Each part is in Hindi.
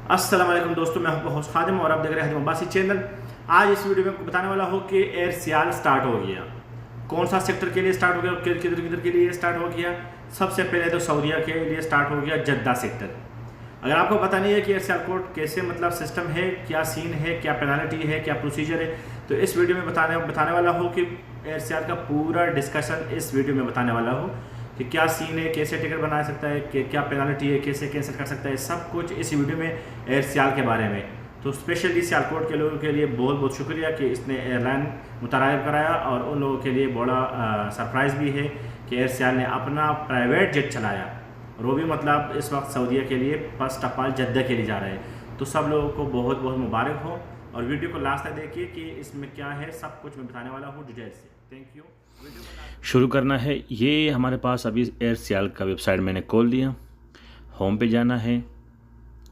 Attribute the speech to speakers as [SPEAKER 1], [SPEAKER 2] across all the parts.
[SPEAKER 1] अस्सलाम वालेकुम दोस्तों, मैं हूं होस्ट खादिम और आप देख रहे हैं अब्बासी चैनल। आज इस वीडियो में आपको बताने वाला हूं कि एयरसेल स्टार्ट हो गया। कौन सा सेक्टर के लिए स्टार्ट हो गया, किधर किधर के लिए स्टार्ट हो गया। सबसे पहले तो सऊदीया के लिए स्टार्ट हो गया, जद्दा सेक्टर। अगर आपको पता नहीं है कि एयरसेल कोड कैसे सिस्टम है, क्या सीन है, क्या पेनल्टी है, क्या प्रोसीजर है, तो इस वीडियो में बताने वाला हूँ कि एयरसेल का पूरा डिस्कशन इस वीडियो में बताने वाला हूँ कि क्या सीन है, कैसे टिकट बना सकता है, कि क्या पेनल्टी है, कैसे कैंसिल कर सकता है, सब कुछ इस वीडियो में एयरसेल के बारे में। तो स्पेशली सियालकोट के लोगों के लिए बहुत बहुत शुक्रिया कि इसने एयरलाइन मुतरायब कराया, और उन लोगों के लिए बड़ा सरप्राइज़ भी है कि एयरसेल ने अपना प्राइवेट जेट चलाया, और वो भी इस वक्त सऊदीया के लिए फर्स्ट ऑफ ऑल जद्दा के लिए जा रहे हैं। तो सब लोगों को बहुत बहुत मुबारक हो, और वीडियो को लास्ट तक देखिए कि इसमें क्या है, सब कुछ मैं बताने वाला हूँ डिटेल से। Thank you.
[SPEAKER 2] शुरू करना है। ये हमारे पास अभी एयरसेल का वेबसाइट मैंने खोल दिया। होम पे जाना है।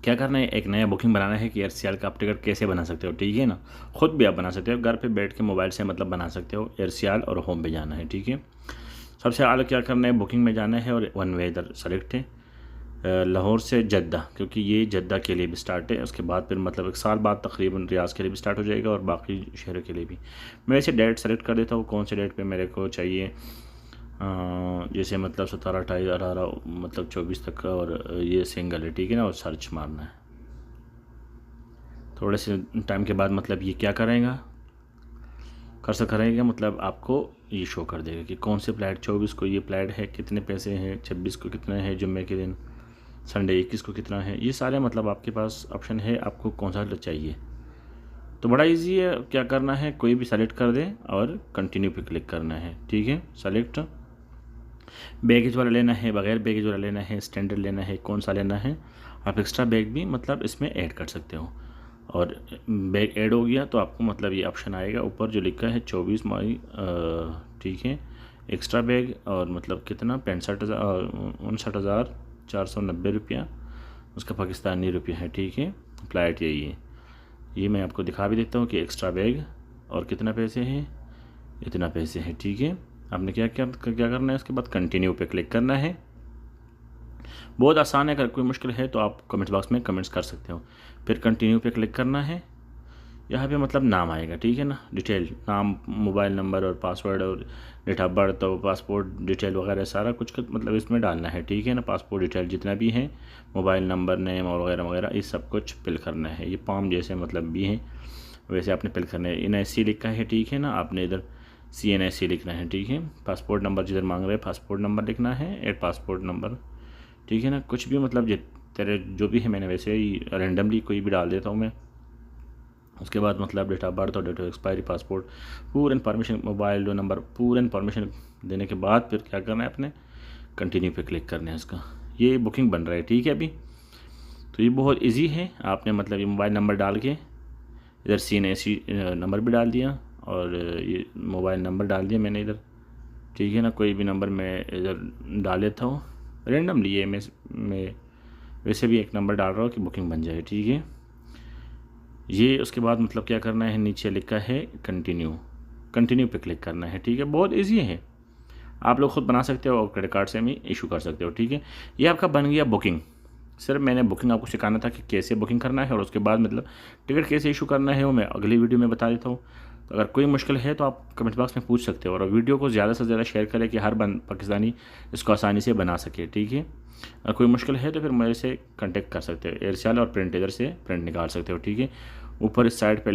[SPEAKER 2] क्या करना है, एक नया बुकिंग बनाना है कि एयरसेल का आप टिकट कैसे बना सकते हो, ठीक है ना। ख़ुद भी आप बना सकते हो, घर पे बैठ के मोबाइल से बना सकते हो। एयरसेल और होम पे जाना है, ठीक है। सबसे आगे क्या करना है, बुकिंग में जाना है और वन वे इधर सेलेक्ट है, लाहौर से जद्दा, क्योंकि ये जद्दा के लिए भी स्टार्ट है। उसके बाद फिर एक साल बाद तकरीबन रियाज के लिए भी स्टार्ट हो जाएगा और बाकी शहरों के लिए भी। मैं वैसे डेट सेलेक्ट कर देता हूँ, कौन से डेट पे मेरे को चाहिए। जैसे 17, 28, 18 24 तक, और ये सिंगल है, ठीक है ना। और सर्च मारना है। थोड़े से टाइम के बाद ये क्या करेगा, आपको ये शो कर देगा कि कौन से फ्लाइट, 24 को ये फ्लाइट है, कितने पैसे हैं, 26 को कितना है, जुम्मे के दिन, संडे 21 को कितना है। ये सारे आपके पास ऑप्शन है, आपको कौन सा चाहिए। तो बड़ा इजी है। क्या करना है, कोई भी सेलेक्ट कर दे और कंटिन्यू पे क्लिक करना है, ठीक है। सेलेक्ट बैगेज वाला लेना है, बगैर बैगेज वाला लेना है, स्टैंडर्ड लेना है, कौन सा लेना है। आप एक्स्ट्रा बैग भी इसमें ऐड कर सकते हो। और बैग ऐड हो गया तो आपको ये ऑप्शन आएगा ऊपर जो लिखा है 24 मई, ठीक है। एक्स्ट्रा बैग और कितना 59,490 रुपया, उसका पाकिस्तानी रुपया है, ठीक है। फ्लाइट यही है। ये मैं आपको दिखा भी देता हूँ कि एक्स्ट्रा बैग और कितना पैसे हैं, इतना पैसे हैं, ठीक है। आपने क्या करना है, उसके बाद कंटिन्यू पे क्लिक करना है। बहुत आसान है। अगर कोई मुश्किल है तो आप कमेंट बॉक्स में कमेंट्स कर सकते हो। फिर कंटिन्यू पे क्लिक करना है। यहाँ पे नाम आएगा, ठीक है ना। डिटेल, नाम, मोबाइल नंबर और पासवर्ड और डेट ऑफ बर्थ और पासपोर्ट डिटेल वगैरह सारा कुछ इसमें डालना है, ठीक है ना। पासपोर्ट डिटेल जितना भी है, मोबाइल नंबर, नेम और वगैरह वगैरह, ये सब कुछ फिल करना है। ये फॉर्म जैसे भी है वैसे आपने फिल करना है। NIC लिखा है, ठीक है ना। आपने इधर CNIC लिखना है, ठीक है। पासपोर्ट नंबर जिधर मांग रहे हैं पासपोर्ट नंबर लिखना है, ऐड पासपोर्ट नंबर, ठीक है ना। कुछ भी तेरे जो भी है, मैंने वैसे ही रैंडमली कोई भी डाल देता हूँ मैं। उसके बाद डेट ऑफ बर्थ और डेट ऑफ एक्सपायरी, पासपोर्ट, पूरा इन्फॉर्मेशन, मोबाइल नंबर, पूरा इन्फॉर्मेशन देने के बाद फिर क्या करना है, अपने कंटिन्यू पे क्लिक करना है। इसका ये बुकिंग बन रहा है, ठीक है। अभी तो ये बहुत इजी है। आपने ये मोबाइल नंबर डाल के इधर CNIC नंबर भी डाल दिया और ये मोबाइल नंबर डाल दिया मैंने इधर, ठीक है ना। कोई भी नंबर मैं इधर डाल लेता हूँ रेंडमली। ये मैं वैसे भी एक नंबर डाल रहा हूँ कि बुकिंग बन जाए, ठीक है। ये उसके बाद क्या करना है, नीचे लिखा है कंटिन्यू पे क्लिक करना है, ठीक है। बहुत इजी है। आप लोग खुद बना सकते हो और क्रेडिट कार्ड से भी इशू कर सकते हो, ठीक है। ये आपका बन गया बुकिंग। सिर्फ मैंने बुकिंग आपको सिखाना था कि कैसे बुकिंग करना है, और उसके बाद टिकट कैसे इशू करना है वो मैं अगली वीडियो में बता देता हूँ। तो अगर कोई मुश्किल है तो आप कमेंट बॉक्स में पूछ सकते हो, और वीडियो को ज़्यादा से ज़्यादा शेयर करें कि हर पाकिस्तानी इसको आसानी से बना सके, ठीक है। अगर कोई मुश्किल है तो फिर मेरे से कांटेक्ट कर सकते हो। एयरसेल और प्रिंट इधर से प्रिंट निकाल सकते हो, ठीक है। ऊपर इस साइड पे